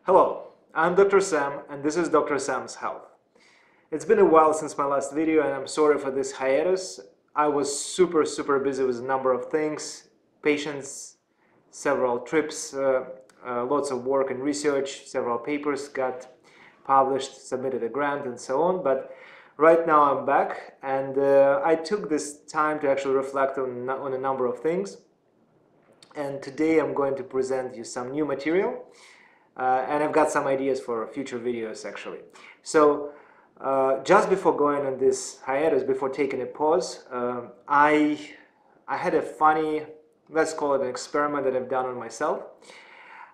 Hello, I'm Dr. Sam and this is Dr. Sam's Health. It's been a while since my last video and I'm sorry for this hiatus. I was super busy with a number of things, patients, several trips, lots of work and research, several papers got published, submitted a grant and so on, but right now I'm back and I took this time to actually reflect on a number of things, and today I'm going to present you some new material. And I've got some ideas for future videos actually. So just before going on this hiatus, before taking a pause, I had a funny, let's call it an experiment that I've done on myself.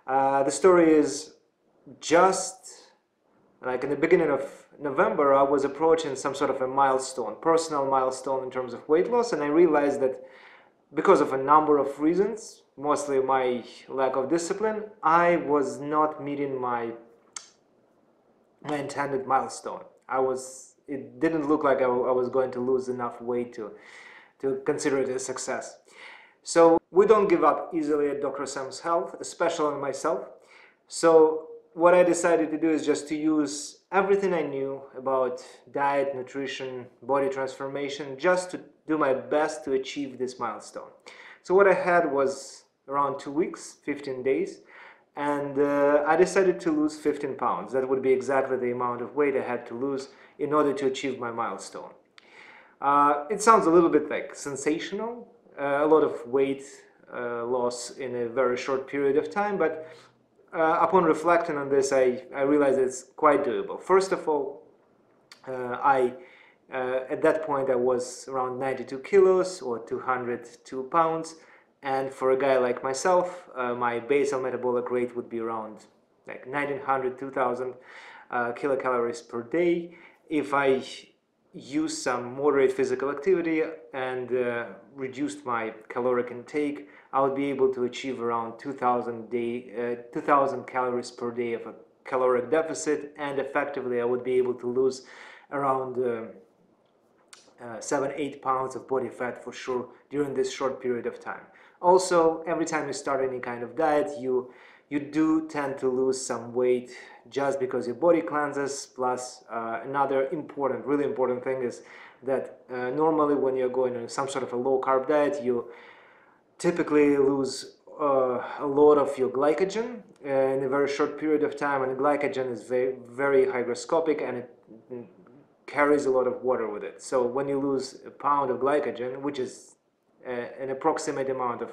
The story is just like in the beginning of November, I was approaching some sort of a milestone, personal milestone in terms of weight loss, and I realized that because of a number of reasons, mostly my lack of discipline, I was not meeting my intended milestone. It didn't look like I was going to lose enough weight to consider it a success. So we don't give up easily at Dr. Sam's Health, especially on myself. So what I decided to do is just to use everything I knew about diet, nutrition, body transformation, just to do my best to achieve this milestone. So what I had was around 2 weeks, 15 days, and I decided to lose 15 pounds. That would be exactly the amount of weight I had to lose in order to achieve my milestone. It sounds a little bit like sensational, a lot of weight loss in a very short period of time, but upon reflecting on this, I realized it's quite doable. First of all, at that point I was around 92 kilos or 202 pounds, and for a guy like myself, my basal metabolic rate would be around like 1900, 2000 kilocalories per day. If I used some moderate physical activity and reduced my caloric intake, I would be able to achieve around 2000 calories per day of a caloric deficit, and effectively I would be able to lose around 7-8 pounds of body fat for sure during this short period of time. Also, every time you start any kind of diet, you do tend to lose some weight just because your body cleanses. Plus another important, really important thing is that normally when you're going on some sort of a low-carb diet, you typically lose a lot of your glycogen in a very short period of time, and glycogen is very hygroscopic and it carries a lot of water with it. So when you lose a pound of glycogen, which is an approximate amount of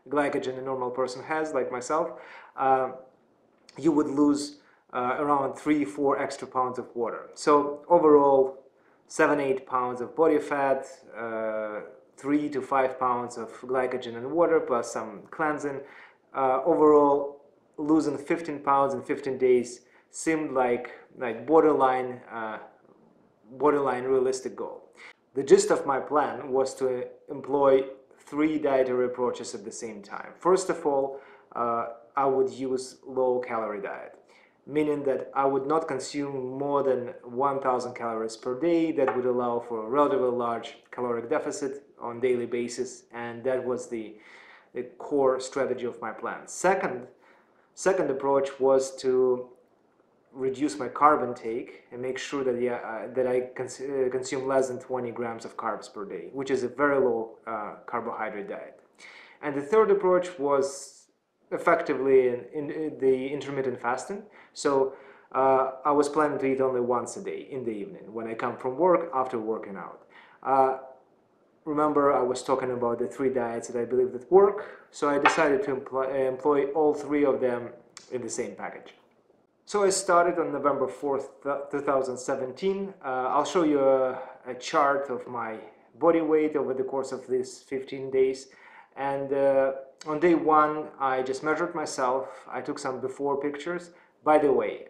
glycogen a normal person has, like myself, you would lose around 3-4 extra pounds of water. So overall, 7-8 pounds of body fat, 3 to 5 pounds of glycogen and water plus some cleansing. Overall, losing 15 pounds in 15 days seemed like borderline realistic goal. The gist of my plan was to employ 3 dietary approaches at the same time. First of all, I would use low-calorie diet, meaning that I would not consume more than 1000 calories per day. That would allow for a relatively large caloric deficit on a daily basis, and that was the core strategy of my plan. Second approach was to reduce my carb intake and make sure that I consume less than 20 grams of carbs per day, which is a very low carbohydrate diet. And the third approach was effectively in the intermittent fasting. So I was planning to eat only once a day in the evening when I come from work after working out. Remember, I was talking about the 3 diets that I believe that work, so I decided to employ all 3 of them in the same package. So I started on November 4th, 2017. I'll show you a chart of my body weight over the course of these 15 days. And on day 1, I just measured myself. I took some before pictures. By the way,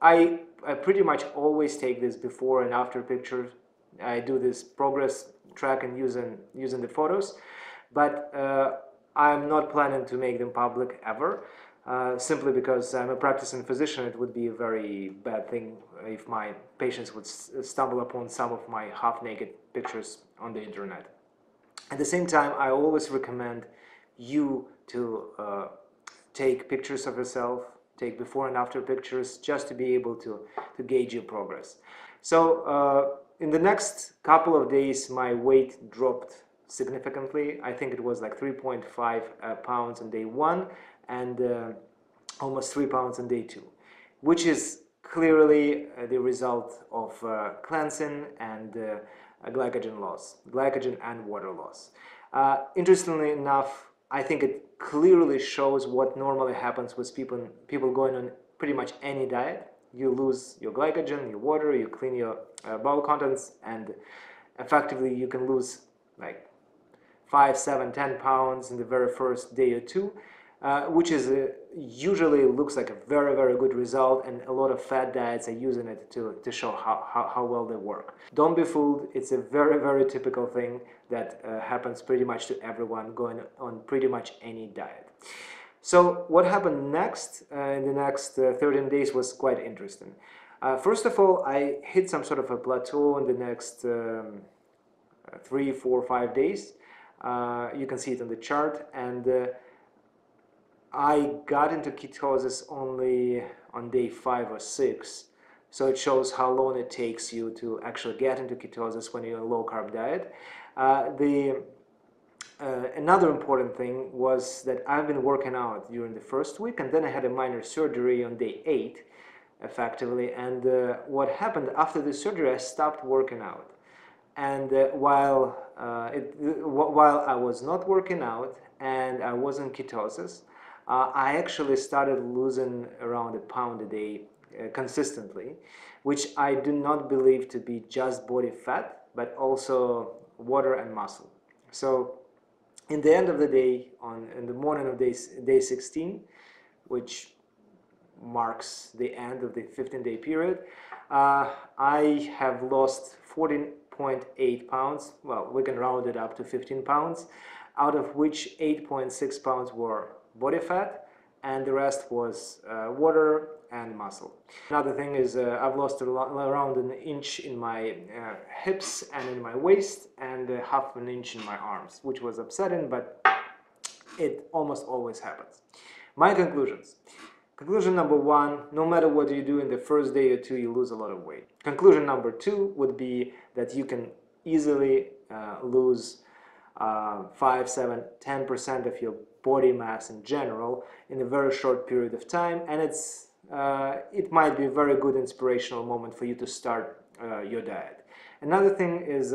I pretty much always take this before and after pictures. I do this progress tracking using the photos, but I'm not planning to make them public ever. Simply because I'm a practicing physician. It would be a very bad thing if my patients would stumble upon some of my half-naked pictures on the internet. At the same time, I always recommend you to take pictures of yourself, take before and after pictures just to be able to gauge your progress. So in the next couple of days, my weight dropped significantly. I think it was like 3.5 pounds on day 1 and almost 3 pounds on day 2, which is clearly the result of cleansing and glycogen and water loss. Interestingly enough, I think it clearly shows what normally happens with people going on pretty much any diet. You lose your glycogen, your water, you clean your bowel contents, and effectively you can lose like 5, 7, 10 pounds in the very first day or two, which is usually looks like a very, very good result, and a lot of fad diets are using it to show how well they work. Don't be fooled. It's a very, very typical thing that happens pretty much to everyone going on pretty much any diet. So what happened next in the next 13 days was quite interesting. First of all, I hit some sort of a plateau in the next 3, 4, 5 days. You can see it on the chart, and I got into ketosis only on day 5 or 6, so it shows how long it takes you to actually get into ketosis when you're on a low-carb diet. Another important thing was that I've been working out during the first week, and then I had a minor surgery on day 8, effectively, and what happened after the surgery, I stopped working out. And while I was not working out and I was in ketosis, I actually started losing around a pound a day consistently, which I do not believe to be just body fat, but also water and muscle. So in the end of the day, in the morning of day 16, which marks the end of the 15-day period, I have lost 14.8 pounds. Well, we can round it up to 15 pounds, out of which 8.6 pounds were body fat, and the rest was water and muscle. Another thing is I've lost around an inch in my hips and in my waist, and half an inch in my arms, which was upsetting, but it almost always happens. My conclusions. Conclusion number 1, no matter what you do in the first day or 2, you lose a lot of weight. Conclusion number 2 would be that you can easily lose 5, 7, 10% of your body mass in general in a very short period of time, and it might be a very good inspirational moment for you to start your diet. Another thing is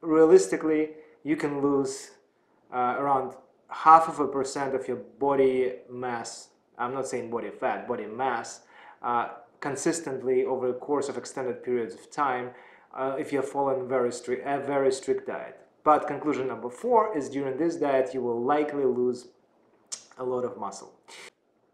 realistically you can lose around 0.5% of your body mass. I'm not saying body fat, body mass, consistently over the course of extended periods of time if you're following a very strict diet. But conclusion number 4 is during this diet you will likely lose a lot of muscle.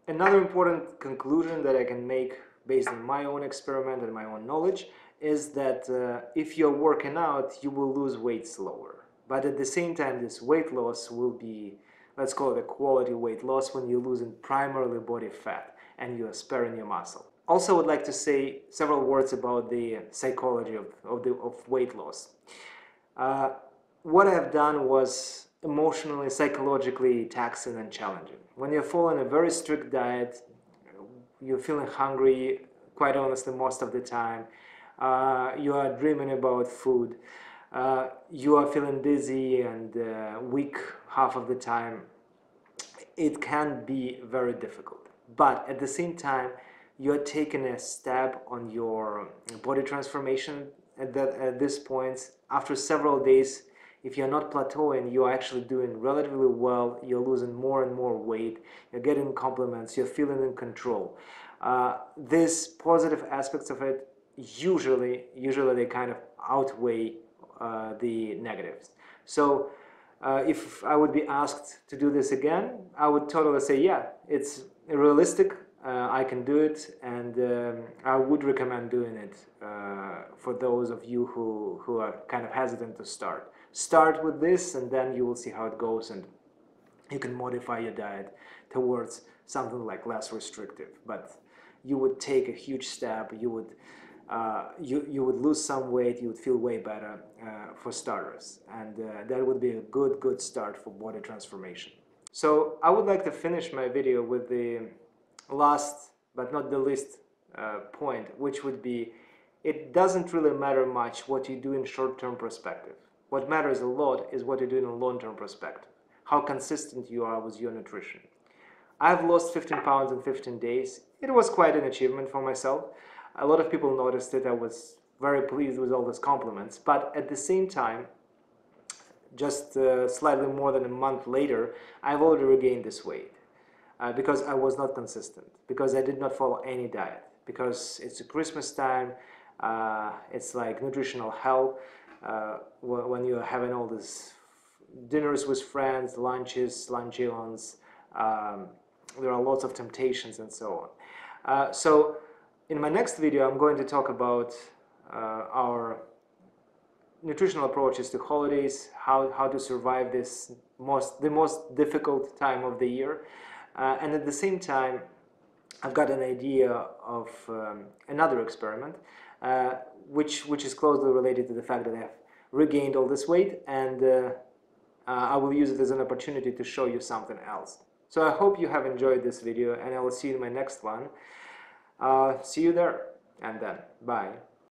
Another important conclusion that I can make based on my own experiment and my own knowledge is that if you're working out, you will lose weight slower. But at the same time, this weight loss will be, let's call it a quality weight loss, when you're losing primarily body fat and you're sparing your muscle. Also, I would like to say several words about the psychology of weight loss. What I've done was emotionally, psychologically taxing and challenging. When you're following a very strict diet, you're feeling hungry, quite honestly, most of the time. You are dreaming about food. You are feeling dizzy and weak half of the time. It can be very difficult. But at the same time, you're taking a step on your body transformation at this point. After several days, if you're not plateauing, you're actually doing relatively well. You're losing more and more weight. You're getting compliments. You're feeling in control. These positive aspects of it usually they kind of outweigh the negatives. So if I would be asked to do this again, I would totally say, yeah, it's realistic. I can do it, and I would recommend doing it for those of you who are kind of hesitant to start. Start with this, and then you will see how it goes, and you can modify your diet towards something like less restrictive. But you would take a huge step. You would lose some weight. You would feel way better for starters, and that would be a good start for body transformation. So I would like to finish my video with the last but not the least point, which would be, it doesn't really matter much what you do in short-term perspective. What matters a lot is what you do in a long-term perspective, how consistent you are with your nutrition. I've lost 15 pounds in 15 days. It was quite an achievement for myself. A lot of people noticed it. I was very pleased with all those compliments, but at the same time, just slightly more than a month later, I've already regained this weight because I was not consistent, because I did not follow any diet, because it's a Christmas time, it's like nutritional hell when you're having all these dinners with friends, lunches, luncheons, there are lots of temptations and so on. So in my next video, I'm going to talk about our nutritional approaches to holidays, how to survive the most difficult time of the year, and at the same time I've got an idea of another experiment which is closely related to the fact that I've regained all this weight, and I will use it as an opportunity to show you something else. So I hope you have enjoyed this video, and I will see you in my next one. See you there, and then bye.